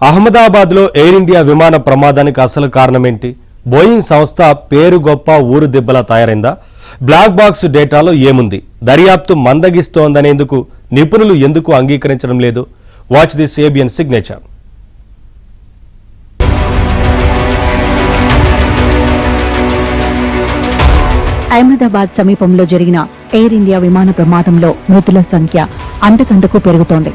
అహ్మదాబాద్లో air India విమాన ప్రమాదానికి అసలు కారణమేంటి? బోయింగ్ సంస్థ పేరు గొప్ప ఊరు దెబ్బలా తయారైందా? బ్లాక్ బాక్స్ డేటాలో ఏముంది? దర్యాప్తు మందగిస్తోందనేందుకు నిపుణులు ఎందుకు అంగీకరించడం లేదు? Watch this ABN signature. Ahmedabad సమీపంలో జరిగిన ఎయిర్ ఇండియా విమాన ప్రమాదంలో మృతుల సంఖ్య అంతకంతకు పెరుగుతోంది.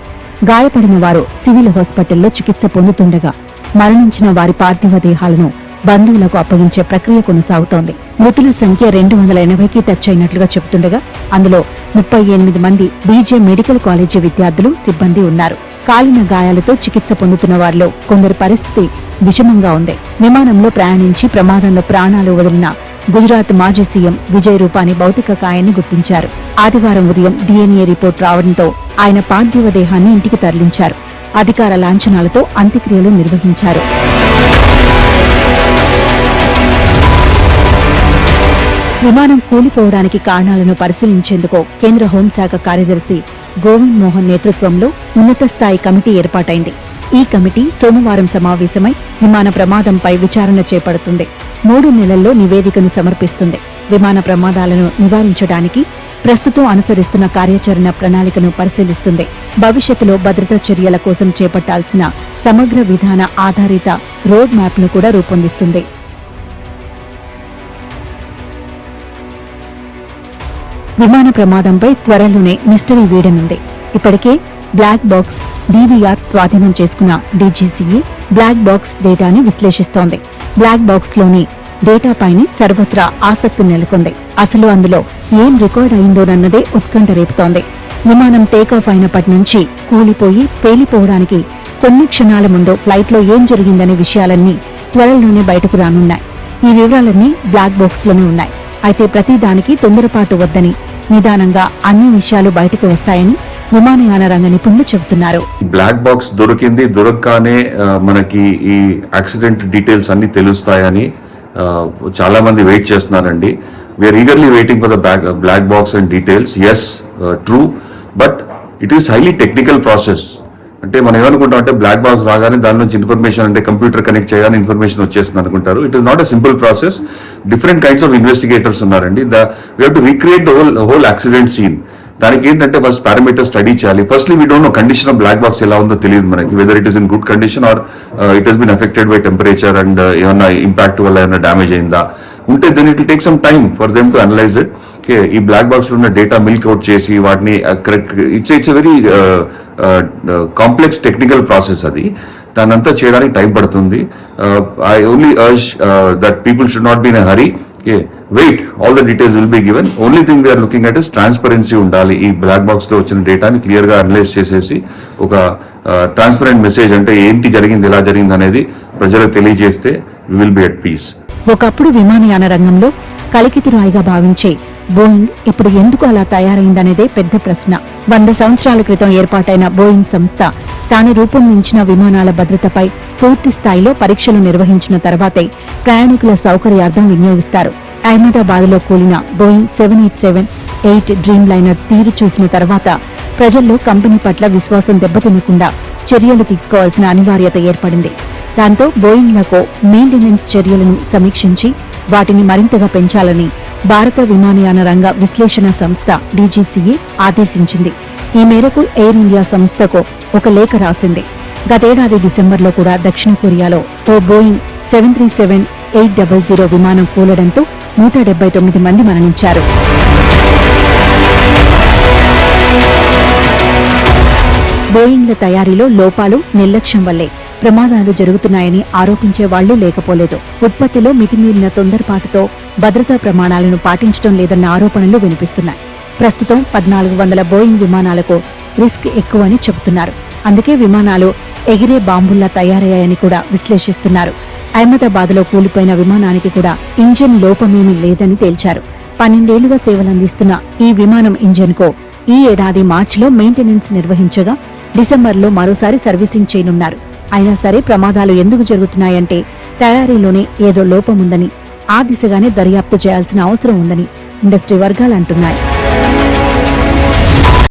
గాయపడిన వారు సివిల్ హాస్పిటల్లో చికిత్స పొందుతుండగా మరణించిన వారి పార్థివ దేహాలను బంధువులకు అప్పగించే ప్రక్రియ కొనసాగుతోంది. మృతుల సంఖ్య 280కి టచ్ అయినట్లుగా చెబుతుండగా అందులో 38 మంది బీజే మెడికల్ కాలేజీ విద్యార్థులు, సిబ్బంది ఉన్నారు. కాలిన గాయాలతో చికిత్స పొందుతున్న వారిలో కొందరి పరిస్థితి విషమంగా ఉంది. విమానంలో ప్రయాణించి ప్రమాదంలో ప్రాణాలు వదిలిన గుజరాత్ మాజీ సీఎం విజయ్ రూపానీ భౌతిక కాయాన్ని గుర్తించారు. ఆదివారం ఉదయం DNA రిపోర్ట్ రావడంతో ఆయన పార్థివ దేహాన్ని ఇంటికి తరలించారు. అధికార లాంఛనాలతో అంత్యక్రియలు నిర్వహించారు. విమానం కూలిపోవడానికి కారణాలను పరిశీలించేందుకు కేంద్ర హోంశాఖ కార్యదర్శి గోవింద్ మోహన్ నేతృత్వంలో ఉన్నత స్థాయి కమిటీ ఏర్పాటైంది. ఈ కమిటీ సోమవారం సమావేశమై విమాన ప్రమాదంపై విచారణ చేపడుతుంది. 3 నెలల్లో నివేదికను సమర్పిస్తుంది. విమాన ప్రమాదాలను నివారించడానికి ప్రస్తుతం అనుసరిస్తున్న కార్యాచరణ ప్రణాళికను పరిశీలిస్తుంది. భవిష్యత్తులో భద్రతా చర్యల కోసం చేపట్టాల్సిన సమగ్ర విధాన ఆధారిత రోడ్ మ్యాప్ను కూడా రూపొందిస్తుంది. విమాన ప్రమాదంపై త్వరలోనే మిస్టరీ వీడనుంది. ఇప్పటికే బ్లాక్ బాక్స్ DVR స్వాధీనం చేసుకున్న DGCA బ్లాక్ బాక్స్ డేటాని విశ్లేషిస్తోంది. బ్లాక్ బాక్స్ లోని డేటాపైనే సర్వత్రా ఆసక్తి నెలకొంది. అసలు అందులో ఏం రికార్డ్ అయిందోనన్నదే ఉత్కంఠ రేపుతోంది. విమానం టేకాఫ్ అయినప్పటి నుంచి కూలిపోయి పేలిపోవడానికి కొన్ని క్షణాల ముందు ఫ్లైట్లో ఏం జరిగిందనే విషయాలన్నీ త్వరలోనే బయటకు రానున్నాయి. ఈ వివరాలన్నీ బ్లాక్ బాక్స్ లోనే ఉన్నాయి. అయితే ప్రతిదానికి తొందరపాటు వద్దని, నిదానంగా అన్ని విషయాలు బయటకు వస్తాయని విమానయాన రంగ నిపుణులు చెబుతున్నారు. బ్లాక్ బాక్స్ దొరకగానే మనకి ఈ యాక్సిడెంట్ డీటెయిల్స్ అన్ని తెలుస్తాయని చాలా మంది వెయిట్ చేస్తున్నారండి. We are eagerly waiting for the black box and details. Yes, true, but it is highly technical process. అంటే మనం ఏమనుకుంటాం అంటే బ్లాక్ బాక్స్ రాగానే దాని నుంచి ఇన్ఫర్మేషన్, అంటే కంప్యూటర్ కనెక్ట్ చేయగానే ఇన్ఫర్మేషన్ వచ్చేస్తుంది అనుకుంటారు. It is not a simple process. Different kinds of investigators ఉన్నారండి. We have to recreate the whole accident scene. దానికి ఏంటంటే ఫస్ట్ పారామీటర్ స్టడీ చేయాలి. Firstly we don't know condition of black box ఎలా ఉందో తెలియదు మనకి. Whether it is in good condition or it has been affected by temperature and ఏమన్నా impact వల్ల ఏమైనా డ్యామేజ్ అయిందా ఉంటే then it will take some time for them to analyse it. Okay, ఈ బ్లాక్ బాక్స్ లో ఉన్న డేటా మిల్క్ అవుట్ చేసి వాటిని correct, it's very complex technical process. అది దానంతా చేయడానికి టైం పడుతుంది. I only urge that people should not be in a hurry. Wait, all the details will be given. Only thing we are looking at is transparency ఉండాలి. ఈ black box లో వచ్చిన డేటాని clear గా అనలైజ్ చేసేసి ఒక ట్రాన్స్పరెంట్ మెసేజ్, అంటే ఏంటి జరిగింది, ఎలా జరిగింది అనేది ప్రజలకు తెలియజేస్తే we will be at peace. ఒకప్పుడు విమానయాన రంగంలో కలికితురాయిగా భావించే బోయింగ్ ఇప్పుడు ఎందుకు అలా తయారైందనేదే పెద్ద ప్రశ్న. 100 సంవత్సరాల క్రితం ఏర్పాటైన బోయింగ్ సంస్థ తాను రూపొందించిన విమానాల భద్రతపై పూర్తి స్థాయిలో పరీక్షలు నిర్వహించిన తర్వాతే ప్రయాణికుల సౌకర్యార్థం వినియోగిస్తారు. అహ్మదాబాద్లో కూలిన బోయింగ్ 787-8 డ్రీమ్ లైనర్ తీరు చూసిన తర్వాత ప్రజల్లో కంపెనీ పట్ల విశ్వాసం దెబ్బతినకుండా చర్యలు తీసుకోవాల్సిన అనివార్యత ఏర్పడింది. దాంతో బోయింగ్లకు మెయింటెనెన్స్ చర్యలను సమీక్షించి వాటిని మరింతగా పెంచాలని భారత విమానయాన రంగ విశ్లేషణ సంస్థ DGCA ఆదేశించింది. ఈ మేరకు ఎయిర్ ఇండియా సంస్థకు ఒక లేఖ రాసింది. గతేడాది డిసెంబర్లో కూడా దక్షిణ కొరియాలో ఓ బోయింగ్ 737-800 విమానం కూలడంతో 179 మంది మరణించారు. బోయింగ్ల తయారీలో లోపాలు, నిర్లక్ష్యం వల్లే ప్రమాదాలు జరుగుతున్నాయని ఆరోపించే వాళ్లు లేకపోలేదు. ఉత్పత్తిలో మితిమీరిన తొందరపాటుతో భద్రతా ప్రమాణాలను పాటించడం లేదన్న ఆరోపణలు వినిపిస్తున్నాయి. ప్రస్తుతం 1400 బోయింగ్ విమానాలకు రిస్క్ ఎక్కువని చెబుతున్నారు. అందుకే విమానాలు ఎగిరే బాంబుల్లా తయారయ్యాయని కూడా విశ్లేషిస్తున్నారు. అహ్మదాబాద్లో కూలిపోయిన విమానానికి కూడా ఇంజిన్ లోపమేమీ లేదని తేల్చారు. 12 ఏళ్లుగా సేవలందిస్తున్న ఈ విమానం ఇంజిన్కు ఈ ఏడాది మార్చిలో మెయింటెనెన్స్ నిర్వహించగా డిసెంబర్లో మరోసారి సర్వీసింగ్ చేయనున్నారు. అయినా సరే ప్రమాదాలు ఎందుకు జరుగుతున్నాయంటే తయారీలోనే ఏదో లోపముందని, ఆ దిశగానే దర్యాప్తు చేయాల్సిన అవసరం ఉందని ఇండస్ట్రీ వర్గాలు అంటున్నాయి.